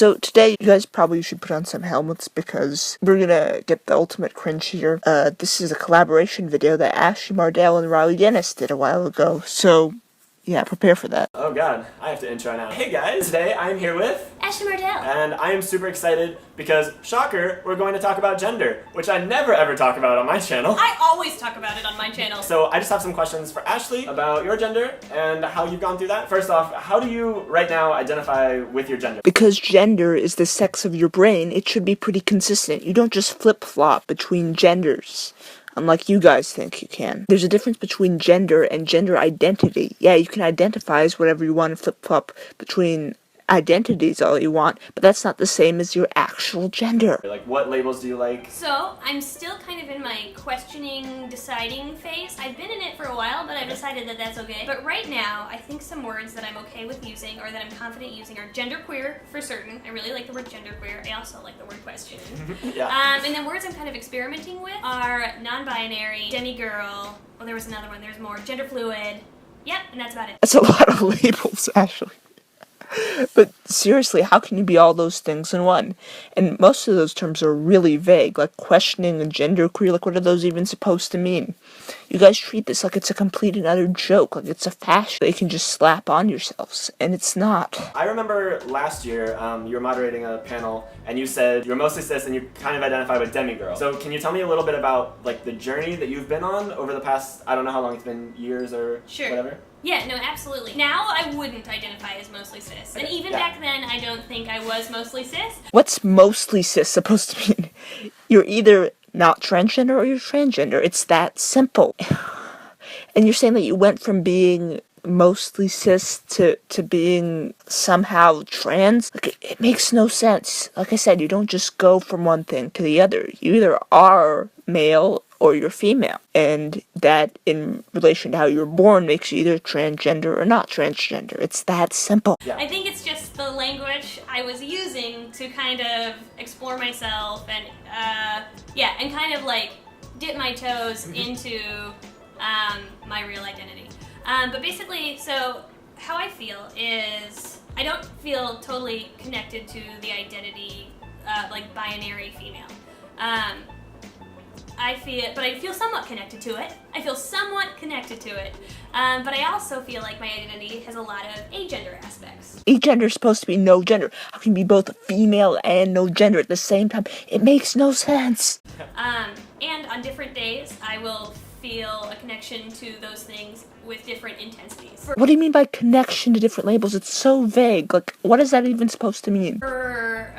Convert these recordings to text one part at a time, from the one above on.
So today, you guys probably should put on some helmets because we're gonna get the ultimate cringe here. This is a collaboration video that Ashley Mardell and Riley Dennis did a while ago, so yeah, prepare for that. Oh god, I have to intro now. Hey guys, today I'm here with Ashley Mardell. And I am super excited because, shocker, we're going to talk about gender, which I never ever talk about on my channel. I always talk about it on my channel. So I just have some questions for Ashley about your gender and how you've gone through that. First off, how do you right now identify with your gender? Because gender is the sex of your brain, it should be pretty consistent. You don't just flip-flop between genders, unlike you guys think you can. There's a difference between gender and gender identity. Yeah, you can identify as whatever you want and flip-flop between identities all you want, but that's not the same as your actual gender. Like, what labels do you like? So, I'm still kind of in my questioning, deciding phase. I've been in it for a while, but I've decided that that's okay. But right now, I think some words that I'm okay with using, or that I'm confident using, are genderqueer, for certain. I really like the word genderqueer. I also like the word questioning. Yeah. And then words I'm kind of experimenting with are non-binary, demigirl, oh, there was another one, there's more, gender fluid. Yep, and that's about it. That's a lot of labels, Ashley. But seriously, how can you be all those things in one? And most of those terms are really vague, like questioning and genderqueer, like what are those even supposed to mean? You guys treat this like it's a complete and utter joke, like it's a fashion that you can just slap on yourselves, and it's not. I remember last year, you were moderating a panel, and you said you're mostly cis and you kind of identify with demigirl. So can you tell me a little bit about, like, the journey that you've been on over the past, I don't know how long it's been, years or whatever? Yeah, no, absolutely. Now I wouldn't identify as mostly cis. And even back then, I don't think I was mostly cis. What's mostly cis supposed to mean? You're either not transgender or you're transgender. It's that simple. And you're saying that you went from being mostly cis to being somehow trans? Like, it makes no sense. Like I said, you don't just go from one thing to the other. You either are male or you're female. And that, in relation to how you were born, makes you either transgender or not transgender. It's that simple. Yeah. I think it's just the language I was using to kind of explore myself and, yeah, and kind of like dip my toes into my real identity. But basically, so how I feel is I don't feel totally connected to the identity, like binary female. I feel somewhat connected to it. But I also feel like my identity has a lot of agender aspects. Agender is supposed to be no gender. How can you be both female and no gender at the same time? It makes no sense. And on different days, I will feel a connection to those things with different intensities. What do you mean by connection to different labels? It's so vague. Like, what is that even supposed to mean? For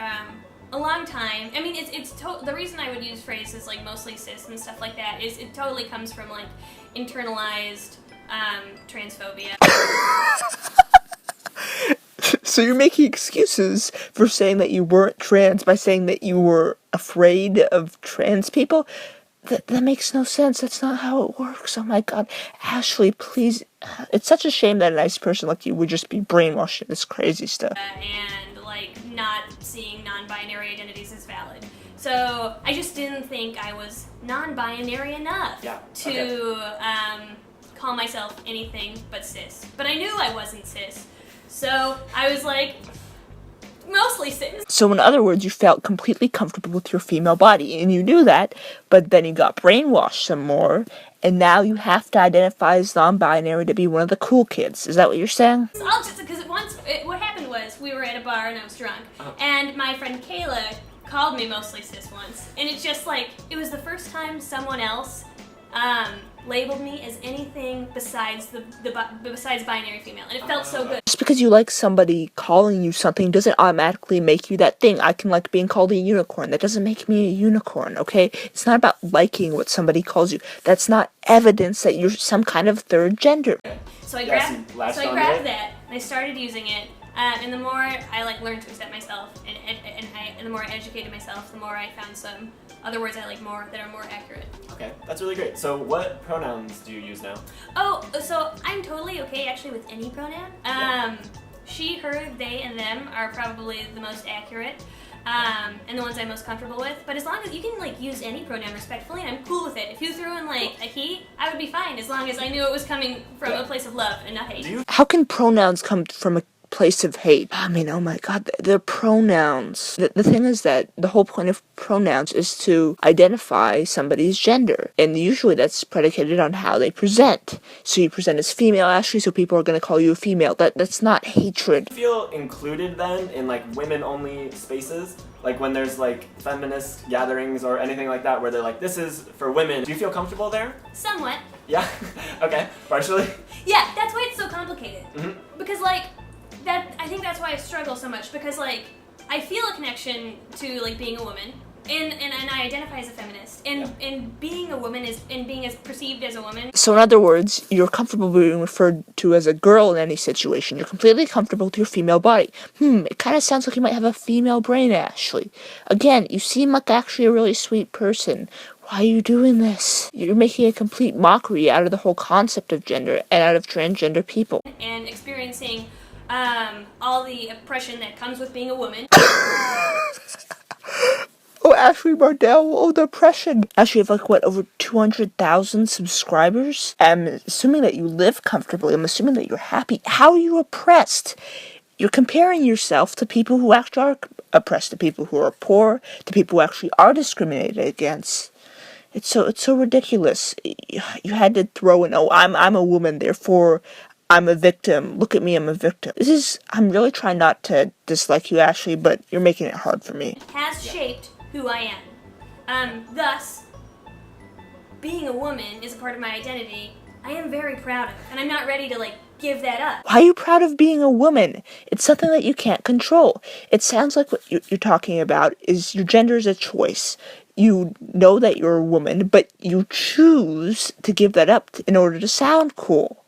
a long time, I mean, the reason I would use phrases like mostly cis and stuff like that is it totally comes from like internalized transphobia. So you're making excuses for saying that you weren't trans by saying that you were afraid of trans people? That makes no sense. That's not how it works. Oh my god. Ashley, please. It's such a shame that a nice person like you would just be brainwashed in this crazy stuff. And like not seeing non-binary identities as valid. So I just didn't think I was non-binary enough to call myself anything but cis. But I knew I wasn't cis. So I was like, mostly cis. So in other words, you felt completely comfortable with your female body, and you knew that, but then you got brainwashed some more, and now you have to identify as non-binary to be one of the cool kids. Is that what you're saying? Because what happened was, we were at a bar and I was drunk, and my friend Kayla called me mostly cis once, and it's just like, it was the first time someone else labeled me as anything besides besides binary female, and it felt so good. Just because you like somebody calling you something doesn't automatically make you that thing. I can like being called a unicorn. That doesn't make me a unicorn, okay? It's not about liking what somebody calls you. That's not evidence that you're some kind of third gender. So I grabbed that, and I started using it, and the more I like learned to accept myself, and the more I educated myself, the more I found some other words I like more that are more accurate. Okay, that's really great. So what pronouns do you use now? Oh, so I'm totally okay actually with any pronoun. She, her, they, and them are probably the most accurate. And the ones I'm most comfortable with. But as long as you can like use any pronoun respectfully, and I'm cool with it. If you threw in like a he, I would be fine as long as I knew it was coming from a place of love and not hate. How can pronouns come from a place of hate. I mean, oh my god, they're pronouns. The thing is that the whole point of pronouns is to identify somebody's gender, and usually that's predicated on how they present. So you present as female, Ashley, so people are going to call you a female. That's not hatred. Do you feel included then in like women-only spaces? Like when there's like feminist gatherings or anything like that where they're like, this is for women. Do you feel comfortable there? Somewhat. Yeah? Okay. Partially? Yeah, that's why it's so complicated. Mm-hmm. Because like, I think that's why I struggle so much, because like, I feel a connection to like being a woman, and I identify as a feminist, and being a woman and being as perceived as a woman. So in other words, you're comfortable being referred to as a girl in any situation. You're completely comfortable with your female body. It kind of sounds like you might have a female brain, Ashley. Again, you seem like actually a really sweet person. Why are you doing this? You're making a complete mockery out of the whole concept of gender and out of transgender people. And experiencing all the oppression that comes with being a woman. Oh, Ashley Bardell, oh, the oppression. Ashley, you have like, what, over 200,000 subscribers? I'm assuming that you live comfortably. I'm assuming that you're happy. How are you oppressed? You're comparing yourself to people who actually are oppressed, to people who are poor, to people who actually are discriminated against. It's so ridiculous. You had to throw in, oh, I'm a woman, therefore I'm a victim. Look at me, I'm a victim. I'm really trying not to dislike you, Ashley, but you're making it hard for me. Has shaped who I am. Thus, being a woman is a part of my identity I am very proud of, and I'm not ready to, like, give that up. Why are you proud of being a woman? It's something that you can't control. It sounds like what you're talking about is your gender is a choice. You know that you're a woman, but you choose to give that up in order to sound cool.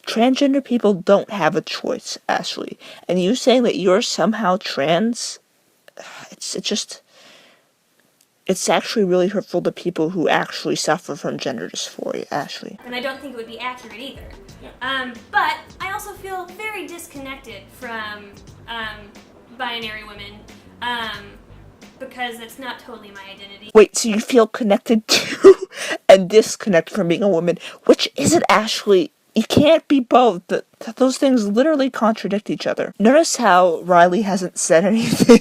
Transgender people don't have a choice, Ashley. And you saying that you're somehow trans, it's actually really hurtful to people who actually suffer from gender dysphoria, Ashley. And I don't think it would be accurate either. Yeah. But I also feel very disconnected from binary women, because it's not totally my identity. Wait, so you feel connected to and disconnected from being a woman? Which is it, Ashley? You can't be both. Those things literally contradict each other. Notice how Riley hasn't said anything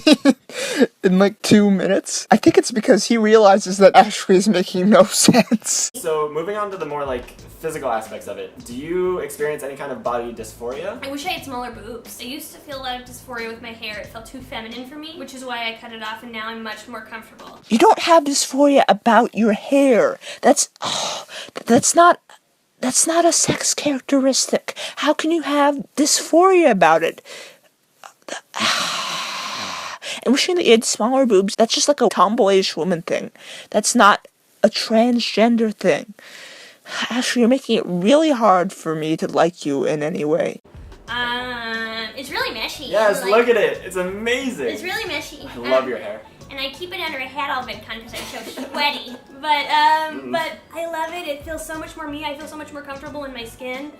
in like 2 minutes? I think it's because he realizes that Ashley is making no sense. So moving on to the more like physical aspects of it, do you experience any kind of body dysphoria? I wish I had smaller boobs. I used to feel a lot of dysphoria with my hair. It felt too feminine for me, which is why I cut it off, and now I'm much more comfortable. You don't have dysphoria about your hair. That's not a sex characteristic. How can you have dysphoria about it? And wishing that you had smaller boobs, that's just like a tomboyish woman thing. That's not a transgender thing. Ashley, you're making it really hard for me to like you in any way. It's really meshy. Yes, look at it. It's amazing. It's really meshy. I love your hair. And I keep it under a hat all VidCon because I'm so sweaty. But I love it. It feels so much more me. I feel so much more comfortable in my skin.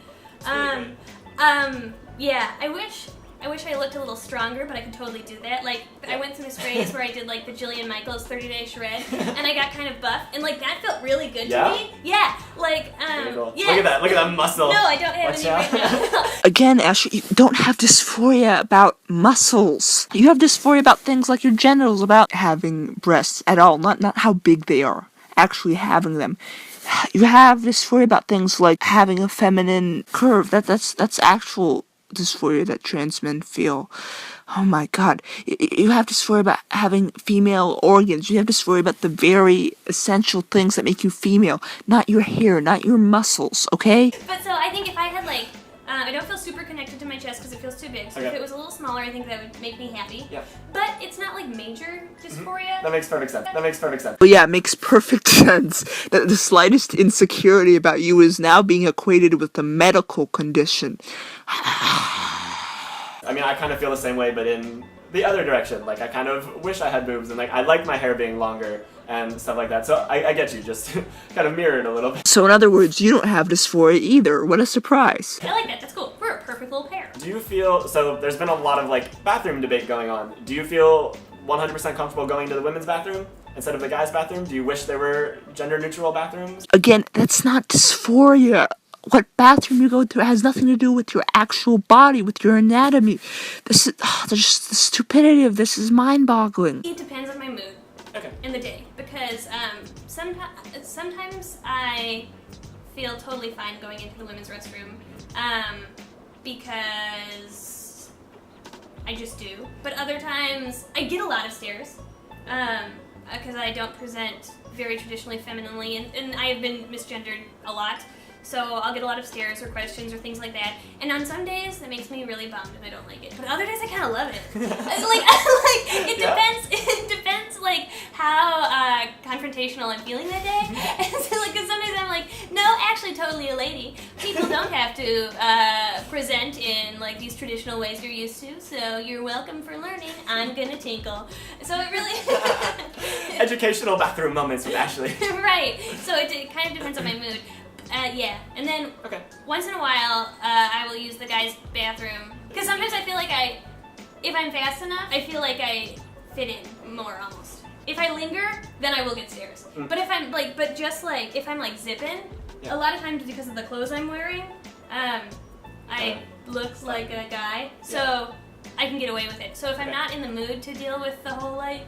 Yeah, I wish I looked a little stronger, but I could totally do that. Like, I went through this phase where I did, like, the Jillian Michaels 30-day shred, and I got kind of buff, and, like, that felt really good to me. Yeah, like, cool. yeah. Look at that muscle. No, I don't have any right now. Again, Ashley, you don't have dysphoria about muscles. You have dysphoria about things like your genitals, about having breasts at all, not how big they are, actually having them. You have dysphoria about things like having a feminine curve. That's actual dysphoria that trans men feel. Oh my god. You have dysphoria about having female organs. You have dysphoria about the very essential things that make you female. Not your hair, not your muscles, okay? But so I think if I had like, I don't feel super connected to my chest because it feels too big. So if it was a little smaller, I think that would make me happy. Yeah. But it's not like major dysphoria. That makes perfect sense. Well, yeah, it makes perfect sense that the slightest insecurity about you is now being equated with a medical condition. I mean, I kind of feel the same way, but in the other direction. Like, I kind of wish I had boobs, and like, I like my hair being longer and stuff like that. So I get you, just kind of mirrored a little bit. So in other words, you don't have dysphoria either. What a surprise. I like that. That's cool. We're a perfect little pair. Do you feel, so there's been a lot of like bathroom debate going on. Do you feel 100% comfortable going to the women's bathroom instead of the guys' bathroom? Do you wish there were gender neutral bathrooms? Again, that's not dysphoria. what bathroom you go to has nothing to do with your actual body, with your anatomy. This is, just the stupidity of this is mind-boggling. It depends on my mood in the day, because sometimes I feel totally fine going into the women's restroom, because I just do. But other times I get a lot of stares, because I don't present very traditionally femininely, and I have been misgendered a lot. So I'll get a lot of stares or questions or things like that. And on some days that makes me really bummed and I don't like it. But other days I kind of love it. It depends. It depends like how confrontational I'm feeling that day. And so like, 'cause some days I'm like, no, actually totally a lady. People don't have to present in like these traditional ways you're used to. So you're welcome for learning. I'm gonna tinkle. So it really Educational bathroom moments with Ashley. Right. So it kind of depends on my mood. Yeah, and then once in a while, I will use the guys' bathroom, because sometimes I feel like if I'm fast enough, I feel like I fit in more almost. If I linger, then I will get stares. But if I'm if I'm like zipping, a lot of times because of the clothes I'm wearing, I look like a guy, so I can get away with it. So if I'm not in the mood to deal with the whole like,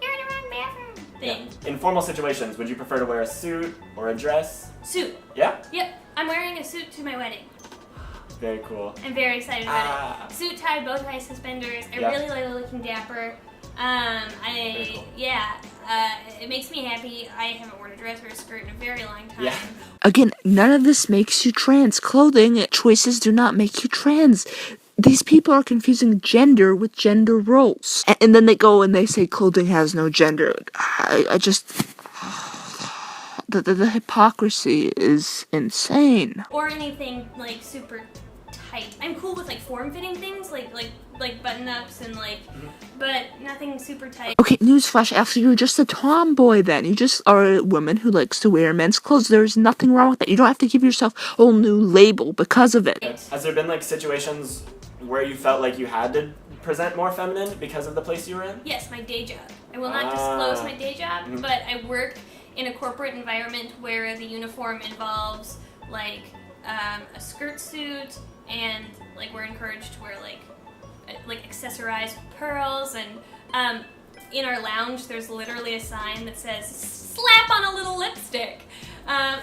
you're in the wrong bathroom thing. In formal situations, would you prefer to wear a suit or a dress? Suit. Yeah? Yep. I'm wearing a suit to my wedding. Very cool. I'm very excited about it. Suit, tie, bow tie, suspenders. I really like looking dapper. Cool. It makes me happy. I haven't worn a dress or a skirt in a very long time. Yeah. Again, none of this makes you trans. Clothing choices do not make you trans. These people are confusing gender with gender roles. And then they go and they say clothing has no gender. I just... The hypocrisy is insane. Or anything like super tight. I'm cool with like form-fitting things, like button-ups and but nothing super tight. Okay, newsflash, Ashley, you're just a tomboy then. You just are a woman who likes to wear men's clothes. There's nothing wrong with that. You don't have to give yourself a whole new label because of it. Has there been like situations where you felt like you had to present more feminine because of the place you were in? Yes, my day job. I will not disclose my day job, but I work in a corporate environment where the uniform involves like a skirt suit, and like we're encouraged to wear like accessorized pearls, and in our lounge there's literally a sign that says slap on a little lipstick, and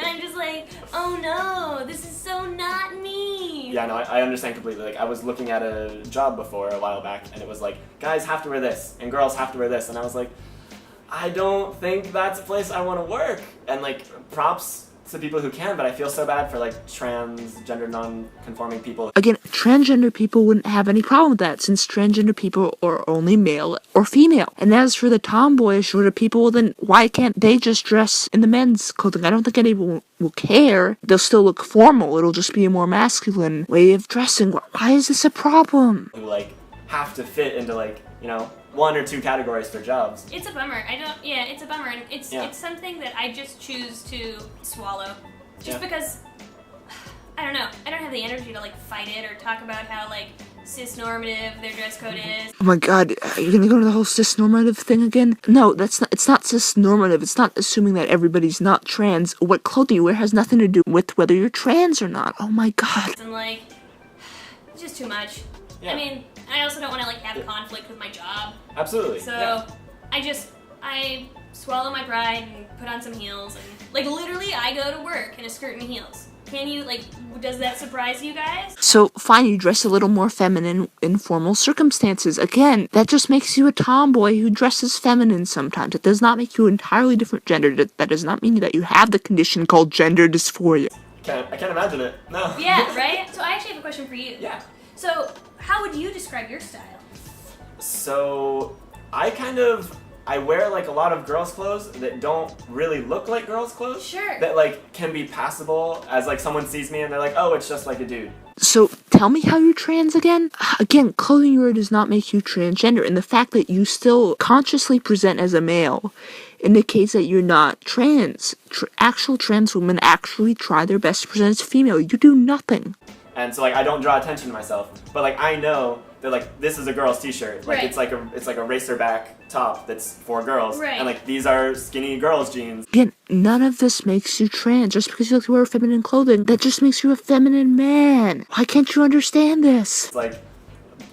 I'm just like, oh no, this is so not me. Yeah, no, I understand completely. Like, I was looking at a job before a while back, and it was like, guys have to wear this and girls have to wear this, and I was like, I don't think that's a place I want to work. And like, props to people who can, but I feel so bad for like transgender non-conforming people. Again, transgender people wouldn't have any problem with that, since transgender people are only male or female. And as for the tomboyish sort of people, well then why can't they just dress in the men's clothing? I don't think anyone will care. They'll still look formal. It'll just be a more masculine way of dressing. Why is this a problem? Who like have to fit into like, you know, one or two categories for jobs. It's a bummer. It's a bummer, and it's something that I just choose to swallow. Just because, I don't know, I don't have the energy to like fight it or talk about how like cis-normative their dress code is. Oh my god, are you gonna go to the whole cis-normative thing again? No, it's not cis-normative. It's not assuming that everybody's not trans. What clothing you wear has nothing to do with whether you're trans or not. Oh my god. And like, it's just too much. I mean, I also don't want to like have conflict with my job. Absolutely. So I swallow my pride and put on some heels, and like literally I go to work in a skirt and heels. Can you like, does that surprise you guys? So fine, you dress a little more feminine in formal circumstances. Again, that just makes you a tomboy who dresses feminine sometimes. It does not make you an entirely different gender. That does not mean that you have the condition called gender dysphoria. I can't imagine it. No. Yeah, right? So I actually have a question for you. Yeah. So, how would you describe your style? So, I wear like a lot of girls' clothes that don't really look like girls' clothes. Sure. That like can be passable as like someone sees me and they're like, oh, it's just like a dude. So, tell me how you're trans again? Again, clothing you wear does not make you transgender, and the fact that you still consciously present as a male indicates that you're not trans. Actual trans women actually try their best to present as female. You do nothing. And so like I don't draw attention to myself, but like I know they're like, this is a girl's t-shirt. Like Right. it's like a racerback top that's for girls. Right. And like these are skinny girls' jeans. Again, none of this makes you trans. Just because you like to wear feminine clothing, that just makes you a feminine man. Why can't you understand this? It's like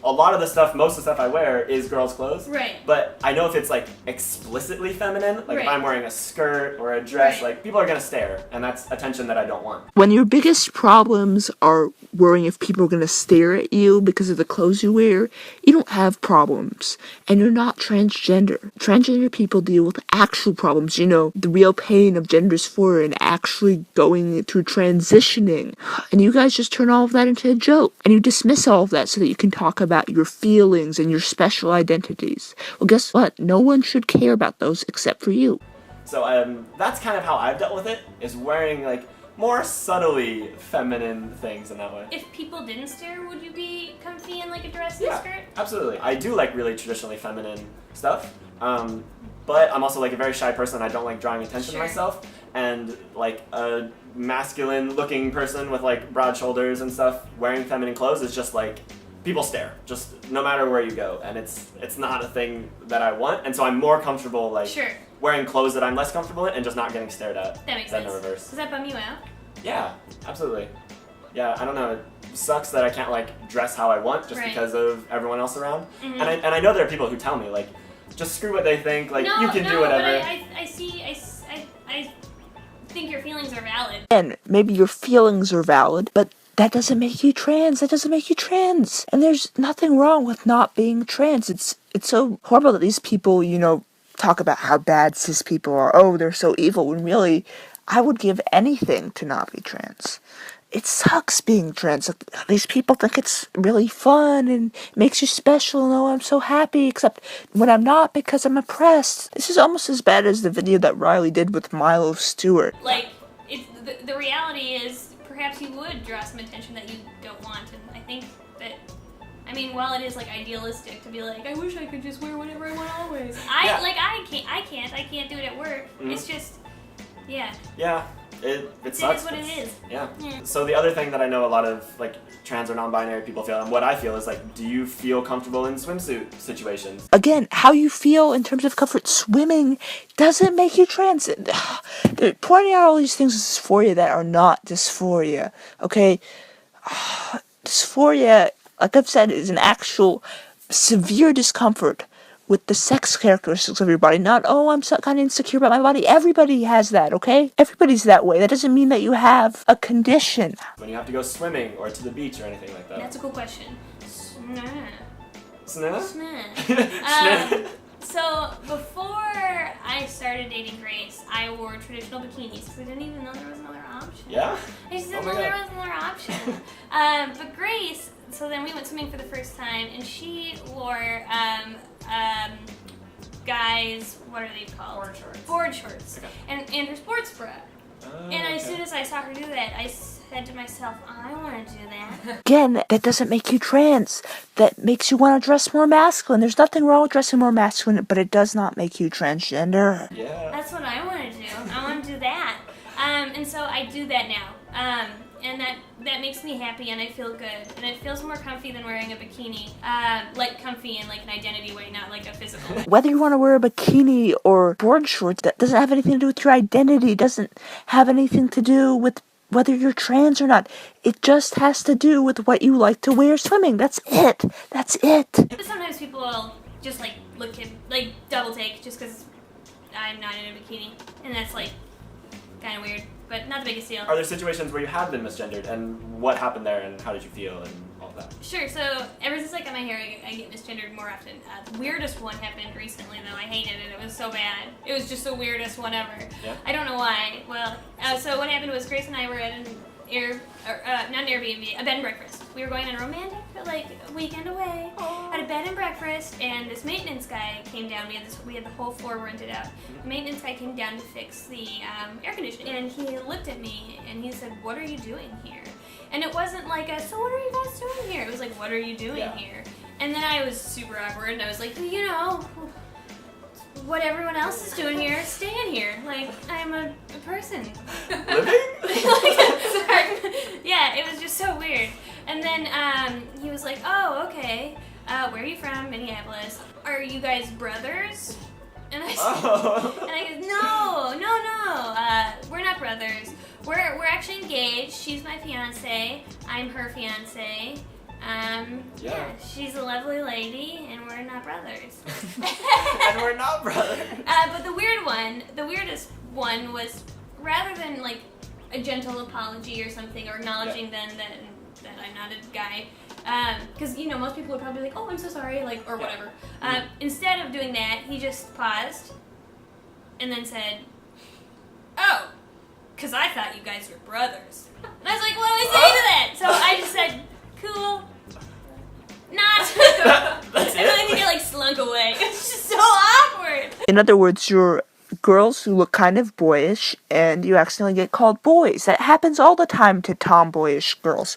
a lot of the stuff, most of the stuff I wear is girls' clothes. Right. But I know if it's like explicitly feminine, like if Right. I'm wearing a skirt or a dress, Right. like people are gonna stare, and that's attention that I don't want. When your biggest problems are worrying if people are going to stare at you because of the clothes you wear, you don't have problems. And you're not transgender. Transgender people deal with actual problems, you know, the real pain of gender dysphoria and actually going through transitioning. And you guys just turn all of that into a joke. And you dismiss all of that so that you can talk about your feelings and your special identities. Well, guess what? No one should care about those except for you. So that's kind of how I've dealt with it, is wearing like more subtly feminine things in that way. If people didn't stare, would you be comfy in like a dress and Yeah, skirt? absolutely. I do like really traditionally feminine stuff, but I'm also like a very shy person. I don't like drawing attention to Sure. myself, and like a masculine-looking person with like broad shoulders and stuff wearing feminine clothes is just like people stare, just no matter where you go, and it's not a thing that I want, and so I'm more comfortable like Sure. wearing clothes that I'm less comfortable in and just not getting stared at. That makes than sense. the reverse. Does that bum you out? Yeah, absolutely. Yeah, I don't know. It sucks that I can't like dress how I want just Right. because of everyone else around. Mhm. And I know there are people who tell me like, just screw what they think. Like you can do whatever. But I think your feelings are valid. And maybe your feelings are valid, but that doesn't make you trans. That doesn't make you trans. And there's nothing wrong with not being trans. It's so horrible that these people, you know, talk about how bad cis people are. Oh, they're so evil. When really, I would give anything to not be trans. It sucks being trans. These people think it's really fun and makes you special. And oh, I'm so happy, except when I'm not because I'm oppressed. This is almost as bad as the video that Riley did with Milo Stewart. Like, the reality is, perhaps you would draw some attention that you don't want, and I think that, I mean, while it is like idealistic to be like, I wish I could just wear whatever I want always. Yeah. I can't do it at work. Mhm. It's just, yeah. Yeah, it sucks. It is what it It's- is. Yeah. Yeah. So the other thing that I know a lot of like trans or non-binary people feel, and what I feel is like, do you feel comfortable in swimsuit situations? Again, how you feel in terms of comfort swimming doesn't make you trans. They're pointing out all these things as dysphoria that are not dysphoria, okay? Dysphoria, like I've said, is an actual severe discomfort with the sex characteristics of your body. Not, oh, I'm so kind of insecure about my body. Everybody has that, okay? Everybody's that way. That doesn't mean that you have a condition. When you have to go swimming or to the beach or anything like that? That's a cool question. Snah. Snah? Snah. So before I started dating Grace, I wore traditional bikinis because I didn't even know there was another option. Yeah? I just didn't Oh my know there God. was another option. But Grace, so then we went swimming for the first time, and she wore guys, what are they called? Board shorts. Board shorts. Okay. And her sports bra. Oh, And as okay. soon as I saw her do that, I said to myself, I want to do that. Again, that doesn't make you trans. That makes you want to dress more masculine. There's nothing wrong with dressing more masculine, but it does not make you transgender. Yeah. That's what I want to do. I want to do that. And so I do that now. And that makes me happy and I feel good. And it feels more comfy than wearing a bikini. Like comfy in like an identity way, not like a physical way. Whether you want to wear a bikini or board shorts, that doesn't have anything to do with your identity. It doesn't have anything to do with whether you're trans or not. It just has to do with what you like to wear swimming. That's it. That's it. But sometimes people will just like look at, like double take just because I'm not in a bikini. And that's like kind of weird, but not the biggest deal. Are there situations where you have been misgendered, and what happened there, and how did you feel, and all that? Sure, so ever since I cut my hair, I get misgendered more often. The weirdest one happened recently, though. I hated it. It was so bad. It was just the weirdest one ever. Yeah? I don't know why. Well, so what happened was Grace and I were at an not an Airbnb, a bed and breakfast. We were going on a romantic, like, weekend away at a bed and breakfast, and this maintenance guy came down. We had the whole floor rented out. The maintenance guy came down to fix the air conditioning, and he looked at me and he said, "What are you doing here?" And it wasn't like a, "So what are you guys doing here?" It was like, "What are you doing Yeah. here?" And then I was super awkward, and I was like, you know, what everyone else is doing here, stay in here. Like, I'm a person. Living? Sorry. Yeah, it was just so weird. And then he was like, "Oh, okay. Where are you from? Minneapolis. Are you guys brothers? And I said, Oh. and I go, no, we're not brothers. We're actually engaged. She's my fiance. I'm her fiance. Yeah, she's a lovely lady, and we're not brothers. And we're not brothers. But the weirdest one was, rather than like a gentle apology or something, or acknowledging then that I'm not a guy, because you know most people would probably be like, oh, I'm so sorry, like, or whatever. Instead of doing that, he just paused and then said, oh, because I thought you guys were brothers. And I was like, what do I say to that? So I just said, cool. Not. That's And then it? he like slunk away. It's just so awkward. In other words, you're girls who look kind of boyish, and you accidentally get called boys. That happens all the time to tomboyish girls.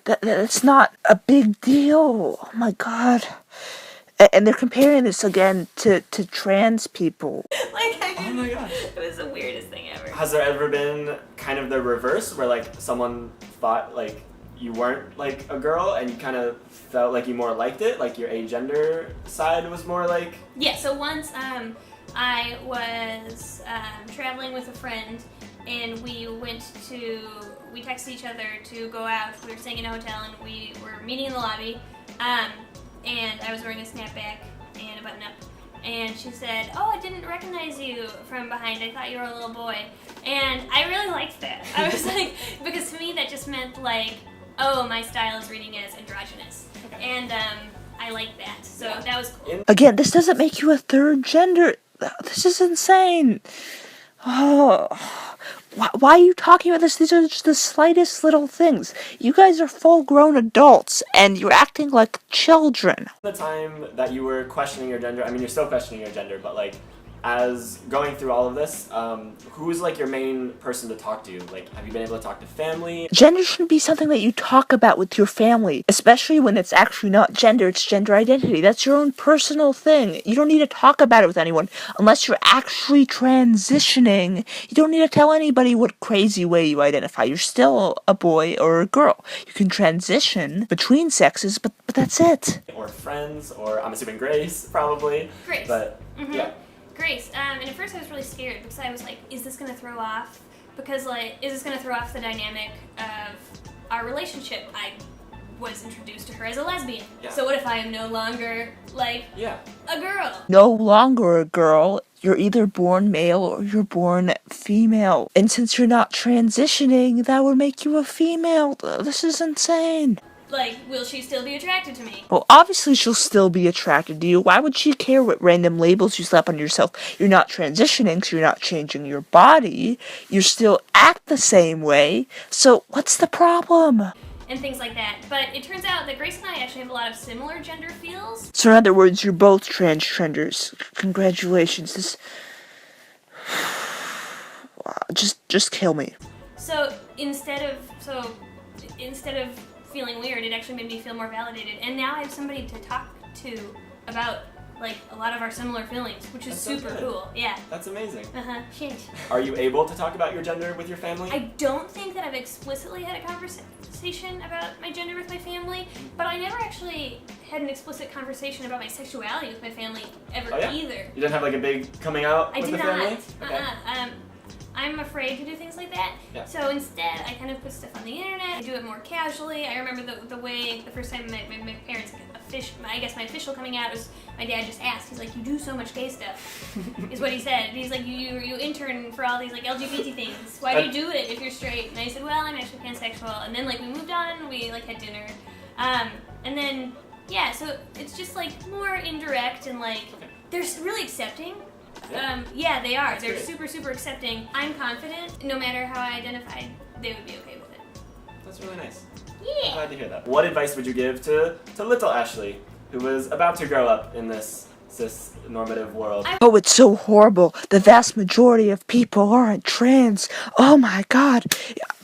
That's not a big deal. Oh my god. And they're comparing this again to trans people. Like, Oh my gosh. it was the weirdest thing ever. Has there ever been kind of the reverse where like someone thought like you weren't like a girl and you kind of felt like you more liked it, like your agender side was more like? Yeah, so once I was traveling with a friend, and we texted each other to go out. We were staying in a hotel, and we were meeting in the lobby, and I was wearing a snapback and a button-up, and she said, oh, I didn't recognize you from behind. I thought you were a little boy. And I really liked that. I was like, because to me that just meant like, oh, my style is reading as androgynous. Okay. And I liked that. So that was cool. Again, this doesn't make you a third gender. This is insane. Oh, why are you talking about this? These are just the slightest little things. You guys are full-grown adults, and you're acting like children. The time that you were questioning your gender, I mean, you're still questioning your gender, but like, as going through all of this, who's like your main person to talk to? Like, have you been able to talk to family? Gender shouldn't be something that you talk about with your family, especially when it's actually not gender, it's gender identity. That's your own personal thing. You don't need to talk about it with anyone unless you're actually transitioning. You don't need to tell anybody what crazy way you identify. You're still a boy or a girl. You can transition between sexes, but that's it. Or friends, or I'm assuming Grace, probably. Grace. But, yeah. Grace, and at first I was really scared because I was like, is this going to throw off? Because, like, is this going to throw off the dynamic of our relationship? I was introduced to her as a lesbian. Yeah. So what if I am no longer, like, a girl? No longer a girl. You're either born male or you're born female. And since you're not transitioning, that would make you a female. This is insane. Like, will she still be attracted to me? Well, obviously she'll still be attracted to you. Why would she care what random labels you slap on yourself? You're not transitioning, so you're not changing your body. You still act the same way. So what's the problem? And things like that. But it turns out that Grace and I actually have a lot of similar gender feels. So in other words, you're both Transtrenders. Congratulations. This... Just kill me. So instead of feeling weird, it actually made me feel more validated. And now I have somebody to talk to about, like, a lot of our similar feelings, which is super cool. Yeah. That's amazing. Shit. Are you able to talk about your gender with your family? I don't think that I've explicitly had a conversation about my gender with my family, but I never actually had an explicit conversation about my sexuality with my family ever either. You didn't have like a big coming out I with did the family? not. Okay. I'm afraid to do things like that. Yeah. So instead, I kind of put stuff on the internet. I do it more casually. I remember the first time my parents, my official coming out was, my dad just asked, he's like, you do so much gay stuff, is what he said. He's like, you intern for all these like LGBT things. Why do you do it if you're straight? And I said, well, I'm actually pansexual. And then like we moved on, we like had dinner. And then, yeah, so it's just like more indirect and like, they're really accepting. Yeah, they are. They're super, super accepting. I'm confident, no matter how I identified, they would be okay with it. That's really nice. Yeah. I'm glad to hear that. What advice would you give to little Ashley, who was about to grow up in this cis-normative world? Oh, it's so horrible. The vast majority of people aren't trans. Oh my god.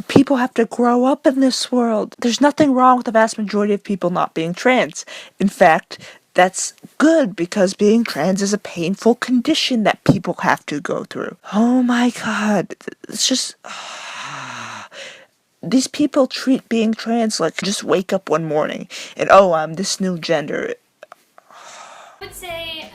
People have to grow up in this world. There's nothing wrong with the vast majority of people not being trans. In fact, that's good because being trans is a painful condition that people have to go through. Oh my god. It's just... These people treat being trans like just wake up one morning and, oh, I'm this new gender. I would say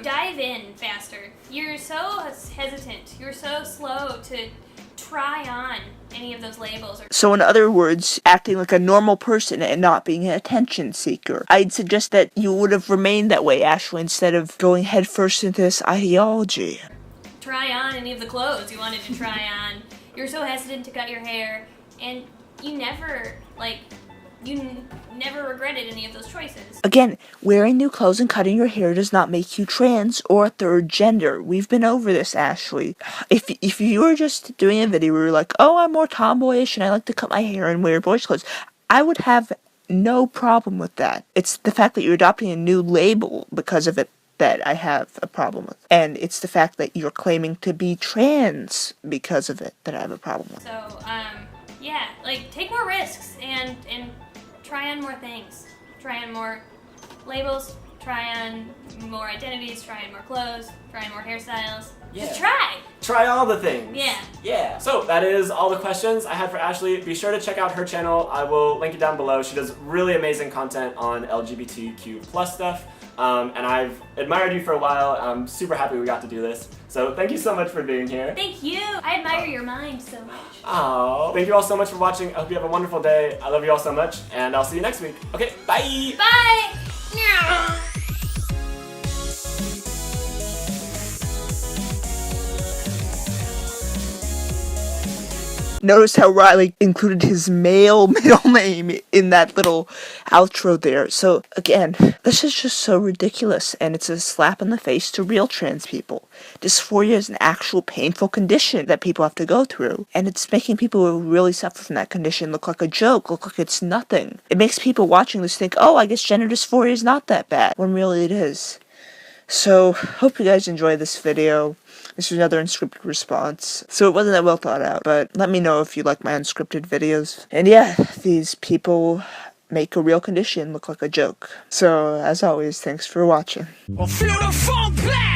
dive in faster. You're so hesitant. You're so slow to try on any of those labels. So in other words, acting like a normal person and not being an attention seeker. I'd suggest that you would have remained that way, Ashley, instead of going headfirst into this ideology. Try on any of the clothes you wanted to try on. You're so hesitant to cut your hair, and you never regretted any of those choices. Again, wearing new clothes and cutting your hair does not make you trans or a third gender. We've been over this, Ashley. If you were just doing a video where you're like, oh, I'm more tomboyish and I like to cut my hair and wear boys' clothes, I would have no problem with that. It's the fact that you're adopting a new label because of it that I have a problem with. And it's the fact that you're claiming to be trans because of it that I have a problem with. So, yeah, like, take more risks and try on more things. Try on more labels, try on more identities, try on more clothes, try on more hairstyles. Yeah. Just try! Try all the things. Yeah. Yeah. So that is all the questions I had for Ashley. Be sure to check out her channel. I will link it down below. She does really amazing content on LGBTQ plus stuff. And I've admired you for a while. I'm super happy we got to do this. So thank you so much for being here. Thank you! I admire your mind so much. Oh, thank you all so much for watching. I hope you have a wonderful day. I love you all so much, and I'll see you next week. Okay, bye! Bye! Notice how Riley included his male middle name in that little outro there. So, again, this is just so ridiculous, and it's a slap in the face to real trans people. Dysphoria is an actual painful condition that people have to go through, and it's making people who really suffer from that condition look like a joke, look like it's nothing. It makes people watching this think, oh, I guess gender dysphoria is not that bad, when really it is. So, hope you guys enjoyed this video. This was another unscripted response, so it wasn't that well thought out, but let me know if you like my unscripted videos. And yeah, these people make a real condition look like a joke. So, as always, thanks for watching. Well, feel the funk black!